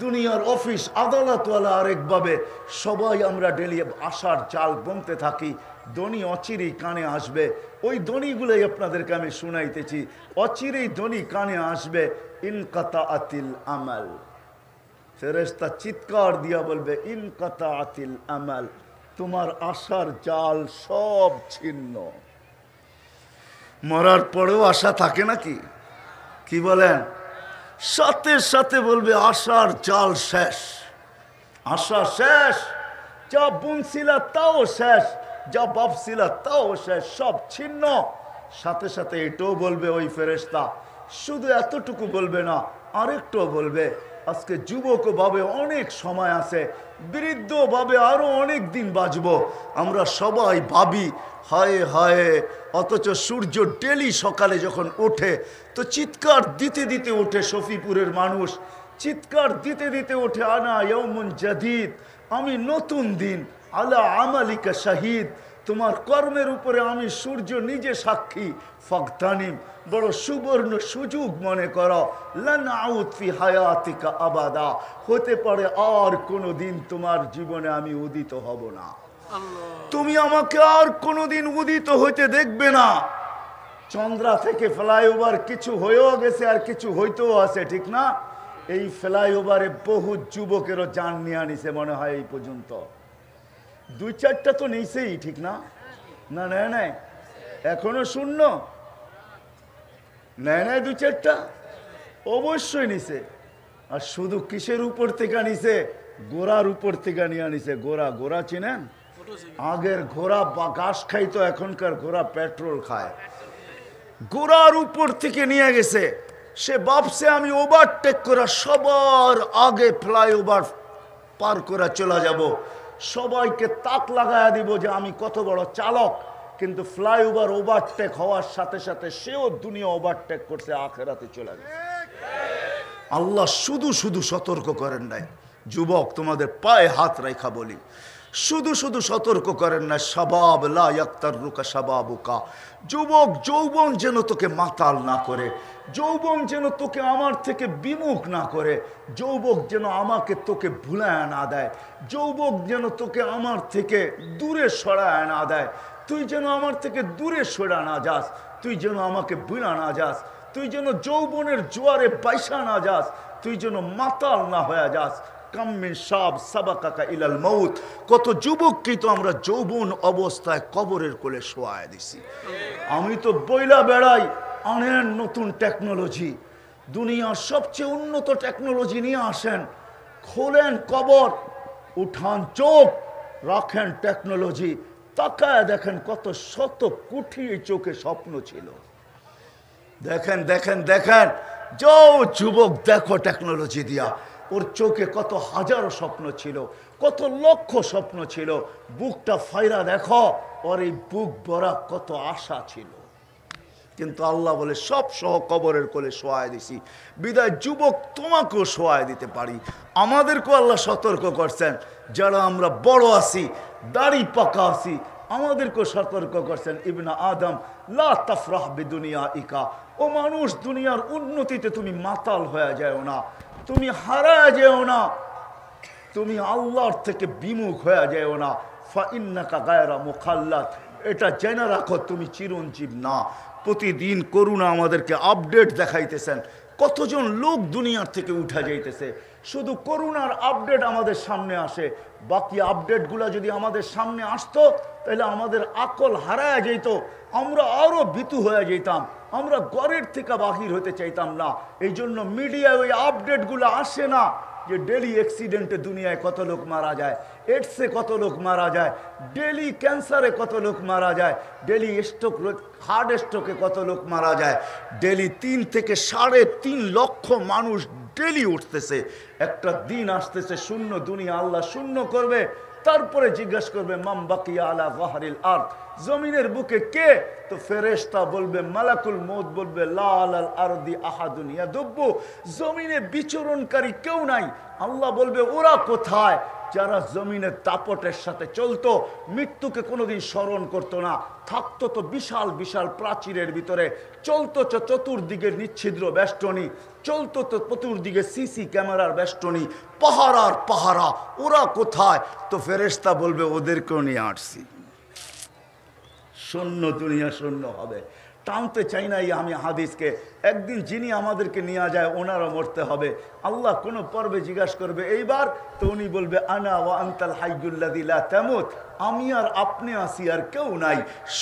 দুনিয়ার অফিস আদালতওয়ালা আরেকভাবে। সবাই আমরা ডেলি আশার চাল বুনতে থাকি। ধনী অচিরেই কানে আসবে। ওই ধনীগুলোই আপনাদেরকে আমি শুনাইতেছি। অচিরেই ধনী কানে আসবে। ইনকাতা আতিল আমাল, ফেরেশতা চিৎকার দিয়া বলবে ইনকাতা আতিল আমাল, তোমার আশার জাল সব ছিন্ন। মরার পরেও আশা থাকে নাকি? কি বলেন? সাথে সাথে বলবে আশার জাল শেষ, আশা শেষ, যা বুনছিলা তাও শেষ, যা ভাবছিলা তাও শেষ, সব ছিন্ন। সাথে সাথে এটাও বলবে ওই ফেরেশতা, শুধু এতটুকু বলবে না, আরেকটাও বলবে আজকে যুবক ভাবে অনেক সময় আছে, বৃদ্ধ ভাবে আরো অনেক দিন বাঁচবো। আমরা সবাই ভাবি হায় হায়, অথচ সূর্য ডেলি সকালে যখন ওঠে তো চিৎকার দিতে দিতে ওঠে। শফিপুরের মানুষ চিৎকার দিতে দিতে ওঠে, আনা ইয়াউমুন জাদীদ, আমি নতুন দিন, আলা আমালিকা শাহিদ, তোমার কর্মের উপরে আমি সূর্য নিজে সাক্ষী। ফাগতানিম, বড় সুবর্ণ সুযোগ মনে করো, লান আউদ ফি হায়াতিকা আবাদা, হতে পারে আর কোনো দিন তোমার জীবনে আমি উদিত হব না, তুমি আমাকে আর কোনোদিন উদিত হইতে দেখবে না। চন্দ্রা থেকে ফ্লাইওভার কিছু হয়েও গেছে আর কিছু হইতেও আছে, ঠিক না? এই ফ্লাইওভারে বহু যুবকেরও জান নিয়ে আনিছে মনে হয় এই পর্যন্ত। 2-4টা তো নিছেই, ঠিক না? না নেয় নাই, এখনো শূন্য নেয় নাই, 2-4টা অবশ্যই নিছে। আর শুধু কিসের উপর থেকে নিছে? গোড়ার উপর থেকে নিয়ে আনিছে। গোড়া, গোড়া চিনেন? আগের ঘোড়া বা ঘাস খাইতো, এখনকার ঘোড়া পেট্রোল খায়। গোড়ার উপর থেকে নিয়ে গেছে। সে ভাবছে আমি ওভারটেক করা সবার আগে ফ্লাইওভার পার করে চলে যাব, সবাইকে তাক লাগায়া দিব যে আমি কত বড় চালক। কিন্তু ফ্লাইওভার ওভারটেক হওয়ার সাথে সাথে সেও দুনিয়া ওভারটেক করছে, আখেরাতে চলে গেছে। আল্লাহ শুধু শুধু সতর্ক করেন নাই। যুবক, তোমাদের পায়ে হাত রেখা বলি, শুধু শুধু সতর্ক করেন না, শাবাব লা ইয়াক্তাররুকা শাবাবুকা, যুবক যৌবন যেন তোকে মাতাল না করে, যৌবন যেন তোকে আমার থেকে বিমুখ না করে, যৌবক যেন আমাকে তোকে ভুলায় না দেয়, যৌবক যেন তোকে আমার থেকে দূরে সরায় না দেয়, তুই যেন আমার থেকে দূরে সরা না যাস, তুই যেন আমাকে ভুলা না যাস, তুই যেন যৌবনের জোয়ারে বাইসা না যাস, তুই যেন মাতাল না হয়ে যাস। কাম মিন শাব সাবাকাকা ইলাল মাউত, কত যুবককে তো আমরা যৌবন অবস্থায় কবরের কোলে শোয়ায় দিছি। আমি তো বইলা বেড়াই আনেন নতুন টেকনোলজি, দুনিয়ার সবচেয়ে উন্নত টেকনোলজি নিয়ে আসেন, খোলেন কবর, উঠান চোখ, রাখেন টেকনোলজি, তাকায় দেখেন কত শত কোটি এই চোখে স্বপ্ন ছিল। দেখেন দেখেন দেখেন, যাও যুবক দেখো টেকনোলজি দিয়া, ওর চোখে কত হাজারো স্বপ্ন ছিল, কত লক্ষ স্বপ্ন ছিল। বুকটা ফাইরা দেখো, ওর এই বুক ভরা কত আশা ছিল। কিন্তু আল্লাহ বলে সব সহ কবরের কোলে শোয়ায় দিছি। বিদায় যুবক তোমাকেও শোয়ায় দিতে পারি। আমাদেরকেও আল্লাহ সতর্ক করছেন, যারা আমরা বড় আছি, দাড়ি পাকা আছি, আমাদেরকেও সতর্ক করছেন, ইবনা আদম লা তাফরাহ বিদুনিয়া ইকা, ও মানুষ দুনিয়ার উন্নতিতে তুমি মাতাল হয়ে যাও না, তুমি হারায় যেও না, তুমি আল্লাহর থেকে বিমুখ হয়ে যাও না। ফাইন্নাকা গায়রা মুখাল্লাদ, এটা জেনে রাখো তুমি চিরঞ্জীব না। প্রতিদিন করুণা আমাদেরকে আপডেট দেখাইতেছেন, কতজন লোক দুনিয়ার থেকে উঠা যাইতেছে, শুধু করুণার আপডেট আমাদের সামনে আসে। বাকি আপডেটগুলো যদি আমাদের সামনে আসতো তাহলে আমাদের আকল হারায় যেত, আমরা আরো ভীতু হয়ে যেতাম, আমরা ঘরের থেকে বাহির হতে চাইতাম না। এই জন্য মিডিয়ায় ওই আপডেটগুলো আসে না যে ডেলি অ্যাক্সিডেন্টে দুনিয়ায় কত লোক মারা যায়, এডসে কত লোক মারা যায়, ডেলি ক্যান্সারে কত লোক মারা যায়, ডেলি স্ট্রোক, হার্ট স্ট্রোকে কত লোক মারা যায়, ডেলি 3 থেকে 3.5 লক্ষ মানুষ ডেলি উঠতেছে। একটা দিন আসতেছে শূন্য দুনিয়া আল্লাহ শূন্য করবে, তারপরে জিজ্ঞাসা করবে মাম বাকিয়া আলা যাহরিল আরদ, জমিনের বুকে কে? তো ফেরেশতা বলবে, মালাকুল মউত বলবে লা আলাল আরদি আহাদুন ইয়াদুব্বু, জমিনে বিচরণকারী কেউ নাই। আল্লাহ বলবে ওরা কোথায়? যারা জমিনের দাপটের সাথে চলতো, মৃত্যুকে কোনোদিন স্মরণ করতো না, থাকতো তো বিশাল বিশাল প্রাচীরের ভিতরে, চলতো তো চতুর্দিকে নিচ্ছিদ্র বেষ্টনী, চলতো তো চতুর্দিকে সিসি ক্যামেরার বেষ্টনী, পাহারার পাহারা, ওরা কোথায়? তো ফেরেশতা বলবে ওদেরকেও নিয়ে আসছি। শূন্য দুনিয়া শূন্য হবে। টানতে চাই না আমি হাদিসকে, একদিন যিনি আমাদেরকে নিয়ে যায় ওনারও মরতে হবে। আল্লাহ কোনো পর্বে জিজ্ঞাসা করবে এইবার, তো উনি বলবে আনা ওয়া আনতাল হাইয়ুল্লাযী লা তামুত, আমি আর আপনি আছি, আর কেউ নাই,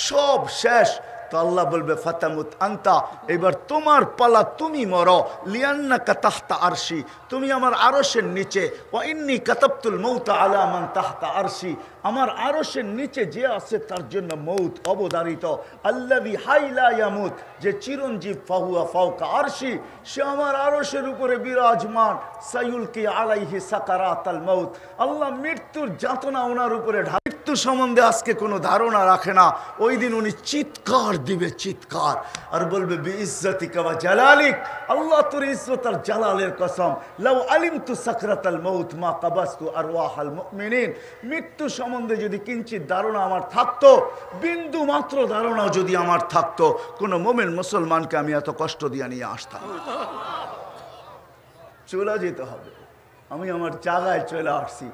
সব শেষ। তো আল্লাহ বলবে ফাতামুত আনতা, এবার তোমার পালা, তুমি মরো। লিয়ান্নাকা তাহতা আরশি, তুমি আমার আরশের নিচে। ওয়া ইন্নী কাতাবতুল মাউতা আলা মান তাহতা আরশি, আমার আরশের নিচে যে আছে তার জন্য মৌত অবধারিত। আল্লাযী হাই লা ইয়ামুত, যে চিরঞ্জীব, ফাহুয়া ফাওকা আরশি, সে আমার আরশের উপরে বিরাজমান। সায়ুলকি আলাইহি সাকারাতাল মাউত, আল্লাহ মৃত্যুর যাতনা ওনার উপরে মৃত্যু সম্বন্ধে আজকে কোনো ধারণা রাখে না। ওই দিন উনি চিৎকার দিবে, চিৎকার, আর বলবে বিইজ্জাতিকা ওয়া জালালিক, আল্লাহ তোর ইজ্জত আর জালালের কসম, লাউ আলিমতু সাকরাতাল মাউত মা কাবাস্তু আরওয়াহাল মুমিনিন, মৃত্যু সম্বন্ধে যদি কিঞ্চিত ধারণা আমার থাকতো, বিন্দু মাত্র ধারণা যদি আমার থাকতো, কোনো মুমিন মুসলমানকে আমি এত কষ্ট দিয়ে নিয়ে আসতাম। চলে যেতে হবে। আমি আমার জায়গায় চলে আসছি।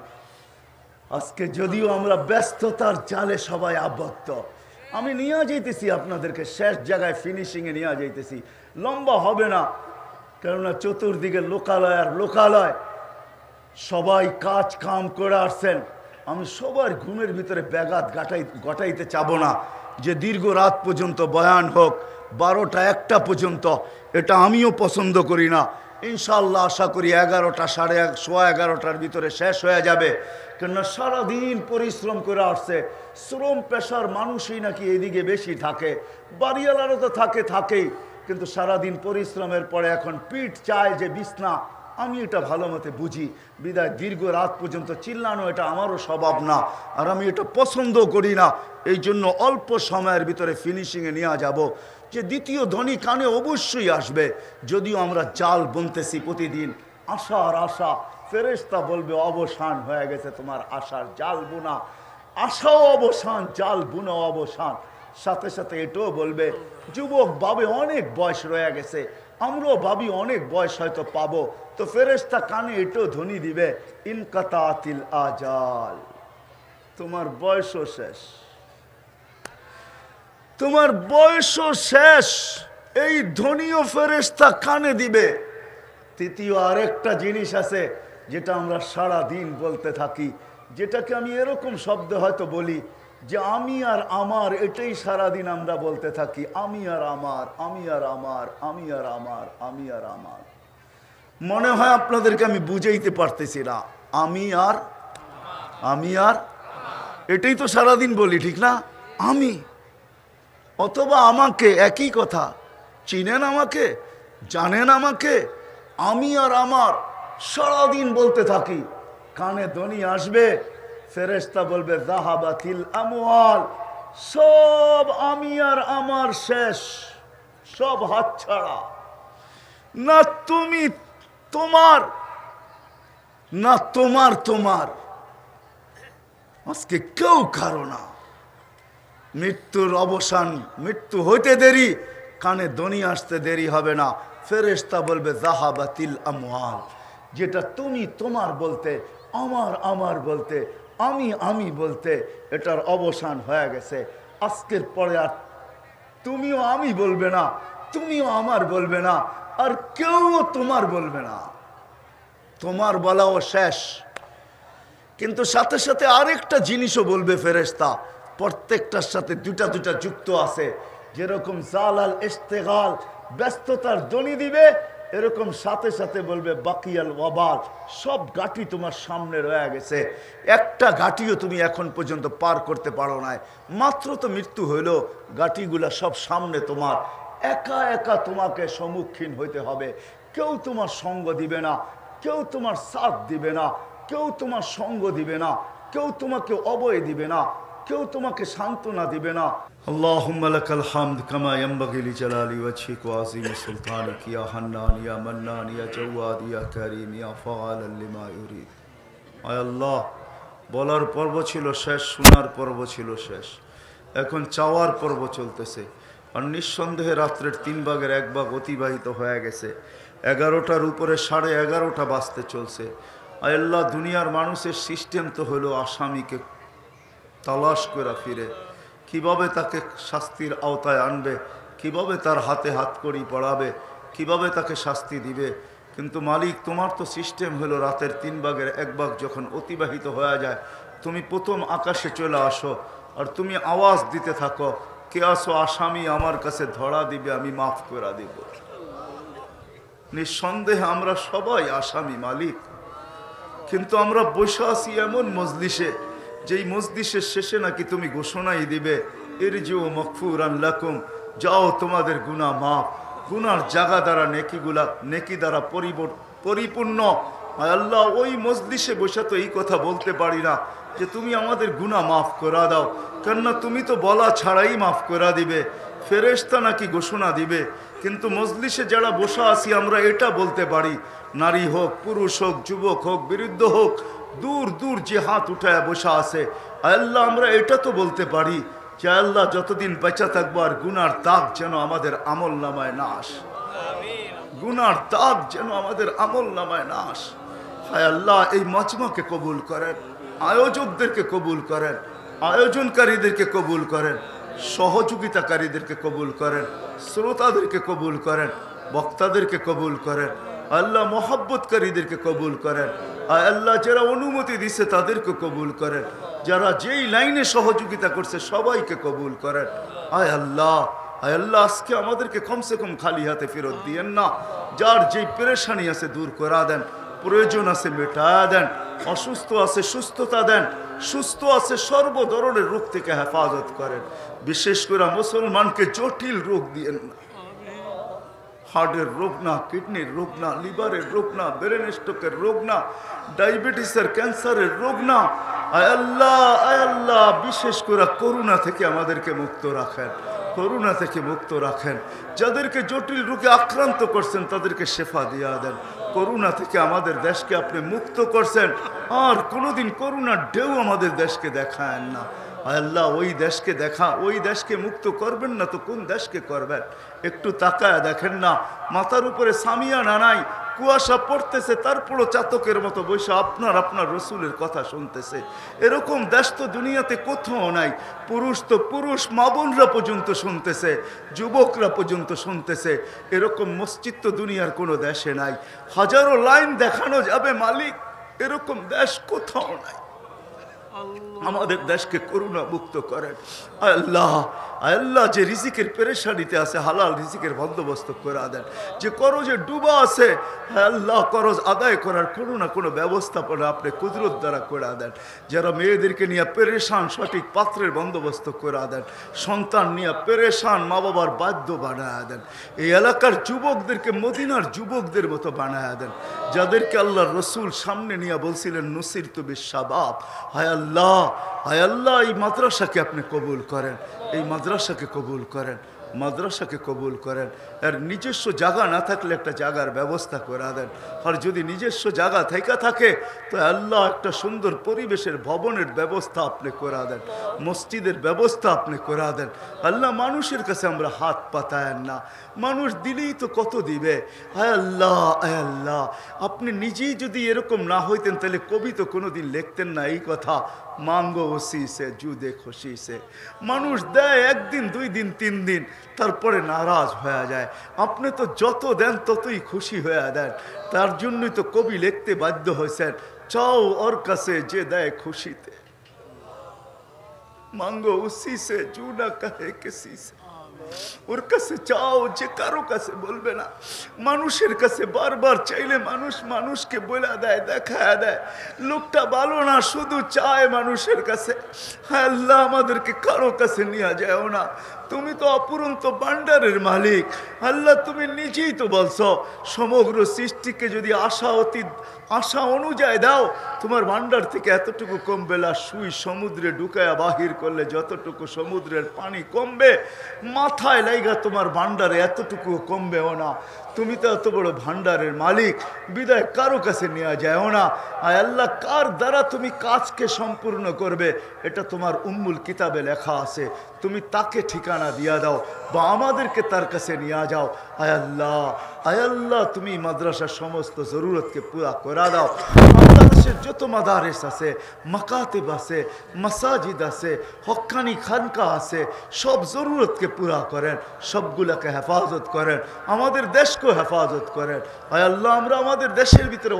আজকে যদিও আমরা ব্যস্ততার জালে সবাই আবদ্ধ, আমি নিয়ে যাইতেছি আপনাদেরকে শেষ জায়গায়, ফিনিশিংয়ে নিয়ে যাইতেছি। লম্বা হবে না, কেননা চতুর্দিকে লোকালয় আর লোকালয়, সবাই কাজ কাম করে আসছেন। আমি সবার ঘুমের ভিতরে ব্যাঘাত ঘটাইতে চাবো না যে দীর্ঘ রাত পর্যন্ত বয়ান হোক, 12টা 1টা পর্যন্ত, এটা আমিও পছন্দ করি না। ইনশাআল্লাহ আশা করি 11টা, 11:15টার ভিতরে শেষ হয়ে যাবে। কেননা সারাদিন পরিশ্রম করে আসছে, শ্রম পেশার মানুষই নাকি এদিকে বেশি থাকে, বাড়িওয়ালারও তো থাকেই, কিন্তু সারাদিন পরিশ্রমের পরে এখন পিঠ চায় যে বিছনা। আমি এটা ভালো মতে বুঝি, বিদায় দীর্ঘ রাত পর্যন্ত চিল্লানো এটা আমারও স্বভাব না, আর আমি এটা পছন্দ করি না। এই জন্য অল্প সময়ের ভিতরে ফিনিশিংয়ে নিয়ে যাব। যে দ্বিতীয় ধ্বনি কানে অবশ্যই আসবে, যদিও আমরা জাল বুনতেছি প্রতিদিন, আশার আশা। ফেরেশতা বলবে অবসান হয়ে গেছে তোমার আশার জাল বুনা, আশাও অবসান, জাল বুনাও অবসান। সাথে সাথে এটাও বলবে যুবক ভাবে অনেক বয়স রয়ে গেছে, আমরাও ভাবি অনেক বয়স হয়তো পাবো। তো ফেরেশতা কানে এটাও ধ্বনি দিবে ইনকাতাতিল আজাল, তোমার বয়সও শেষ, তোমার বয়সও শেষ। এই ধ্বনিও ফেরেশতা কানে দিবে। তৃতীয় আরেকটা জিনিস আছে, যেটা আমরা সারা দিন বলতে থাকি, যেটাকে আমি এরকম শব্দ হয়তো বলি যে আমি আর আমার, এটাই সারাদিন আমরা বলতে থাকি, আমি আর আমার, আমি আর আমার, আমি আর আমার, আমি আর আমার। মনে হয় আপনাদেরকে আমি বুঝাইতে পারতেছি না, আমি আর আমি আর, এটাই তো সারাদিন বলি, ঠিক না? আমি অথবা আমাকে, একই কথা। চিনেন আমাকে, জানেন আমাকে, আমি আর আমার সারাদিন বলতে থাকি। কানে ধ্বনি আসবে, ফেরেশতা বলবে যাহাবাতিল আমওয়াল, সব আমি আর আমার শেষ, সব হাতছাড়া। না তুমি তোমার, না তোমার তোমার, আজকে কেউ কারো না। মৃত্যুর অবসান, মৃত্যু হইতে দেরি, কানে ধ্বনি আসতে দেরি হবে না। ফেরেশতা বলবে যাহাবাতিল আমওয়াল, যেটা তুমি তোমার বলতে, আমার আমার বলতে, আমি আমি বলতে, এটার অবসান হয়ে গেছে। আজকের পরে আর তুমিও আমি বলবে না, তুমিও আমার বলবে না, আর কেউ তোমার বলবে না, তোমার বলাও শেষ। কিন্তু সাথে সাথে আরেকটা জিনিসও বলবে ফেরেশতা, প্রত্যেকটার সাথে দুটা দুটা যুক্ত আছে। যেরকম জালাল ইস্তেগাল, ব্যস্ততার ধ্বনি দিবে, এরকম সাথে সাথে বলবে বাকিয়াল ওয়াবাল, সব ঘাটি তোমার সামনে রয়ে গেছে, একটা ঘাটিও তুমি এখন পর্যন্ত পার করতে পারো নাই। মাত্র তো মৃত্যু হইল, ঘাটিগুলা সব সামনে তোমার, একা একা তোমাকে সম্মুখীন হইতে হবে। কেউ তোমার সঙ্গ দিবে না, কেউ তোমার সাথ দিবে না, কেউ তোমার সঙ্গ দিবে না, কেউ তোমাকে অভয় দিবে না, কেউ তোমাকে সান্ত্বনা দিবে না। আল্লাহুম্মা লাকাল হামদ কামা ইয়ানবাগি লিজালালি ওয়াজহিকা ওয়া আযীমি সুলতানিকা ইয়া হান্নান ইয়া মান্নান ইয়া জাওয়াদ ইয়া কারীম ইয়া ফাআলান লিমা ইউরিদ। আয় আল্লাহ, বলার পর্ব ছিল শেষ, শোনার পর্ব ছিল শেষ, এখন চাওয়ার পর্ব চলতেছে। আর নিঃসন্দেহে রাত্রের 3 ভাগের 1 ভাগ অতিবাহিত হয়ে গেছে, 11টার উপরে 11:30 বাজতে চলছে। আয় আল্লাহ, দুনিয়ার মানুষের সিস্টেম তো হলো আসামিকে তালাশ করে ফিরে, কিভাবে তাকে শাস্তির আওতায় আনবে, কিভাবে তার হাতে হাত কড়ি পড়াবে, কিভাবে তাকে শাস্তি দিবে। কিন্তু মালিক, তোমার তো সিস্টেম হলো রাতের 3 ভাগের 1 ভাগ যখন অতিবাহিত হয়ে যায়, তুমি প্রথম আকাশে চলে আসো আর তুমি আওয়াজ দিতে থাকো, কে আসো আসামি, আমার কাছে ধরা দিবে, আমি মাফ করে দিব। নিঃসন্দেহে আমরা সবাই আসামি মালিক, কিন্তু আমরা বসে আছি এমন মজলিসে, যেই মজলিসের শেষে নাকি তুমি ঘোষণাই দিবে ইরজিউ মাগফুরান লাকুম, যাও তোমাদের গুনাহ মাফ। গুনার জায়গা দ্বারা নেকি দ্বারা পরিপূর্ণ। আল্লাহ, ওই মজলিসে বসে তো এই কথা বলতে পারি না যে তুমি আমাদের গুনাহ মাফ করা দাও, কেননা তুমি তো বলা ছাড়াই মাফ করা দিবে, ফেরেশতা নাকি ঘোষণা দিবে। কিন্তু মজলিসে যারা বসা আছি আমরা এটা বলতে পারি, নারী হোক, পুরুষ হোক, যুবক হোক, বৃদ্ধ হোক, দূর দূর যে হাত উঠায় বসা আছে, আল্লাহ আমরা এটা তো বলতে পারি যে আল্লাহ, যতদিন বেঁচে থাকবো আর গুনার দাগ যেন আমাদের আমল নামায় না আসে, গুনার দাগ যেন আমাদের আমল নামায় না আসে। হায় আল্লাহ, এই মাজমাকে কবুল করেন, আয়োজকদেরকে কবুল করেন, আয়োজনকারীদেরকে কবুল করেন, সহযোগিতাকারীদেরকে কবুল করেন, শ্রোতাদেরকে কবুল করেন, বক্তাদেরকে কবুল করেন। আল্লাহ, মহব্বতকারীদেরকে কবুল করেন। আয় আল্লাহ, যারা অনুমতি দিছে তাদেরকে কবুল করেন, যারা যেই লাইনে সহযোগিতা করছে সবাইকে কবুল করেন। আয় আল্লাহ, আয় আল্লাহ, আজকে আমাদেরকে কমসে কম খালি হাতে ফেরত দিয়েন না। যার যেই পেরেশানি আছে দূর করা দেন, প্রয়োজন আছে মেটায়া দেন, অসুস্থ আছে সুস্থতা দেন, সুস্থ আছে সর্ব ধরনের রোগ থেকে হেফাজত করেন। বিশেষ করে মুসলমানকে জটিল রোগ দিয়েন না, হার্টের রোগ না, কিডনির রোগ না, লিভারের রোগ না, ব্রেন স্ট্রোকের রোগ না, ডায়াবেটিসের ক্যান্সারের রোগ না। আয় আল্লাহ, আয় আল্লাহ, বিশেষ করে করোনা থেকে আমাদেরকে মুক্ত রাখেন, করোনা থেকে মুক্ত রাখেন। যাদেরকে জটিল রোগে আক্রান্ত করছেন তাদেরকে শেফা দিয়া দেন। করোনা থেকে আমাদের দেশকে আপনি মুক্ত করছেন, আর কোনোদিন করোনার ঢেউ আমাদের দেশকে দেখায়েন না। আল্লাহ, ওই দেশকে মুক্ত করবেন না তো কোন দেশকে করবেন? একটু তাকায় দেখেন না, মাথার উপরে সামিয়ানা নাই, কুয়াশা পড়তেছে, তারপরও চাতকের মতো বসে আপনার রসুলের কথা শুনতেছে। এরকম দেশ তো দুনিয়াতে কোথাও নাই। পুরুষ তো পুরুষ, মা বোনরা পর্যন্ত শুনতেছে, যুবকরা পর্যন্ত শুনতেছে। এরকম মসজিদ তো দুনিয়ার কোনো দেশে নাই। হাজারো লাইন দেখানো যাবে মালিক, এরকম দেশ কোথাও নাই। আমাদের দেশকে করুণা মুক্ত করেন আল্লাহ। আল্লাহ যে রিজিকের পেরেশানিতে আছে হালাল রিজিকের বন্দোবস্ত করে দেন। যে করজে ডুবা আছে আল্লাহ করজ আদায় করার কোনো না কোনো ব্যবস্থাপনা আপনি কুদরত দ্বারা করে দেন। যারা মেয়েদেরকে নিয়ে পেরেশান সঠিক পাত্রের বন্দোবস্ত করে দেন। সন্তান নিয়ে পেরেশান মা বাবার বাধ্য বানায় দেন। এই এলাকার যুবকদেরকে মদিনার যুবকদের মতো বানায় দেন, যাদেরকে আল্লাহ রসুল সামনে নিয়ে বলছিলেন নসির তু বিশাবাব। হায় আল্লাহ, হায় আল্লাহ, এই মাদ্রাসাকে আপনি কবুল করেন, এই মাদ্রাসাকে কবুল করেন, মাদ্রাসাকে কবুল করেন। আর নিজস্ব জায়গা না থাকলে একটা জায়গার ব্যবস্থা করে দেন। আর যদি নিজস্ব জায়গা থেকে থাকে তো আল্লাহ একটা সুন্দর পরিবেশের ভবনের ব্যবস্থা আপনি করে দেন, মসজিদের ব্যবস্থা আপনি করে দেন। আল্লাহ মানুষের কাছে আমরা হাত পাতায়েন না, মানুষ দিলেই তো কত দিবে। হায় আল্লাহ, আয় আল্লাহ, আপনি নিজেই যদি এরকম না হইতেন তাহলে কবি তো কোনোদিন লিখতেন না এই কথা, মাঙ্গো ওসি সে জুদে খুশি সে। মানুষ দেয় একদিন, 2 দিন, 3 দিন, তারপরে নারাজ হয়ে যায়। আপনি তো যত দেন ততই খুশি হয়ে দেন। তার জন্যই তো কবি লিখতে বাধ্য হয়েছেন, চাও ওর কাছে যে দেয় খুশিতে, মাঙ্গো উসি সে জু না কাহে কিসি সে। ওর কাছে চাও যে কারো কাছে বলবে না। মানুষের কাছে বারবার চাইলে মানুষ মানুষকে বলে দেয়, দেখা দেয় লোকটা ভালো না, শুধু চায় মানুষের কাছে। হ্যাঁ আল্লাহ, আমাদেরকে কারো কাছে নিয়ে যাও না। তুমি তো অপুরন্ত ভান্ডারের মালিক আল্লাহ। তুমি নিজেই তো বলছো সমগ্র সৃষ্টিকে যদি আশা অনুযায়ী দাও, তোমার ভান্ডার থেকে এতটুকু কমবে না। সুই সমুদ্রে ঢুকায়া বাহির করলে যতটুকু সমুদ্রের পানি কমবে, মাথায় লাইগা তোমার ভান্ডারে এতটুকু কমবেও না। তুমি তো এত বড় ভান্ডারের মালিক, বিদায় কারো কাছে নিয়ে যাও না। আয় আল্লাহ, কার দ্বারা তুমি কাজকে সম্পূর্ণ করবে এটা তোমার উম্মুল কিতাবে লেখা আছে। তুমি তাকে ঠিকানা দিয়া দাও বা আমাদেরকে তার কাছে নিয়ে যাও। আয় আল্লাহ, আয় আল্লাহ, তুমি মাদ্রাসার সমস্ত জরুরতকে পুরা করে দাও। বাংলাদেশের যত মাদারিস আছে, মাকাতিব আছে, মাসাজিদ আছে, হক্কানি খানকা আছে, সব জরুরতকে পুরা করেন, সবগুলাকে হেফাজত করেন, আমাদের দেশকেও হেফাজত করেন। আয় আল্লাহ, আমরা আমাদের দেশের ভিতরে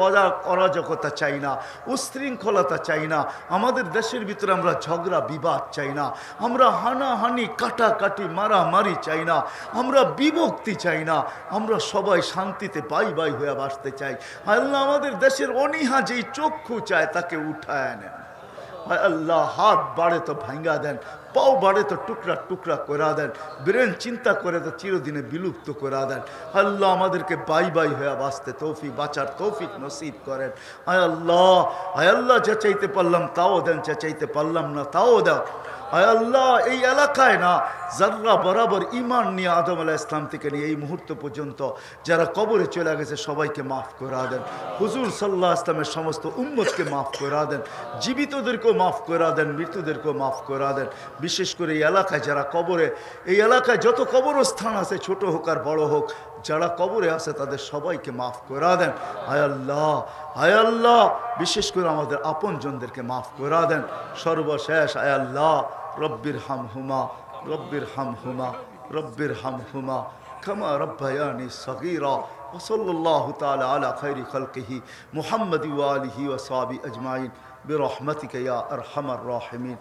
অরাজকতা চাই না, উশৃঙ্খলতা চাই না। আমাদের দেশের ভিতরে আমরা ঝগড়া বিবাদ চাই না, আমরা হানাহানি কাটাকাটি মারামারি চাই না, আমরা বিভক্তি চাই না। আমরা সবাই শান্তিতে বাই বাই হয়ে বাঁচতে চাই। আল্লাহ, আমাদের দেশের অনীহা যেই চক্ষু চায় তাকে উঠায় নেন। আল্লাহ, হাত বাড়ে তো ভাঙ্গা দেন, পাও বাড়ে তো টুকরা টুকরা করে দেন, ব্রেন চিন্তা করে তো চিরদিনে বিলুপ্ত করে দেন। আল্লাহ, আমাদেরকে বাই বাই হয়ে বাঁচতে তৌফিক, বাঁচার তৌফিক নসিব করেন। আয় আল্লাহ, আয় আল্লাহ, যা চাইতে পারলাম তাও দেন, যা চাইতে পারলাম না তাও দাও। আয় আল্লাহ, এই এলাকায় না যারা বরাবর ইমান নিয়ে আদম আলাইহিস সালাম থেকে নিয়ে এই মুহূর্ত পর্যন্ত যারা কবরে চলে গেছে সবাইকে মাফ করে দেন। হুজুর সাল্লাল্লাহু আলাইহি ওয়াসাল্লামের সমস্ত উম্মতকে মাফ করে দেন, জীবিতদেরকেও মাফ করে দেন, মৃতদেরকেও মাফ করে দেন। বিশেষ করে এই এলাকায় যারা কবরে, এই এলাকায় যত কবরস্থান আছে ছোট হোক আর বড় হোক, যারা কবরে আছে তাদের সবাইকে মাফ করে দেন। আয় আল্লাহ, আয় আল্লাহ, বিশেষ করে আমাদের আপনজনদেরকে মাফ করে দেন। সর্বশেষ আয় আল্লাহ, রব্বির হামহুমা, রব্বির হামহুমা, রব্বির হামহুমা কামা রব্বায়ানি সগীরা। ওয়াসাল্লাল্লাহু তাআলা আলা খায়রি খালকিহি মুহাম্মাদি ওয়া আলিহি ওয়া সাহবিহি আজমাইন বিরহমাতিকা ইয়া আরহামার রাহিমিন।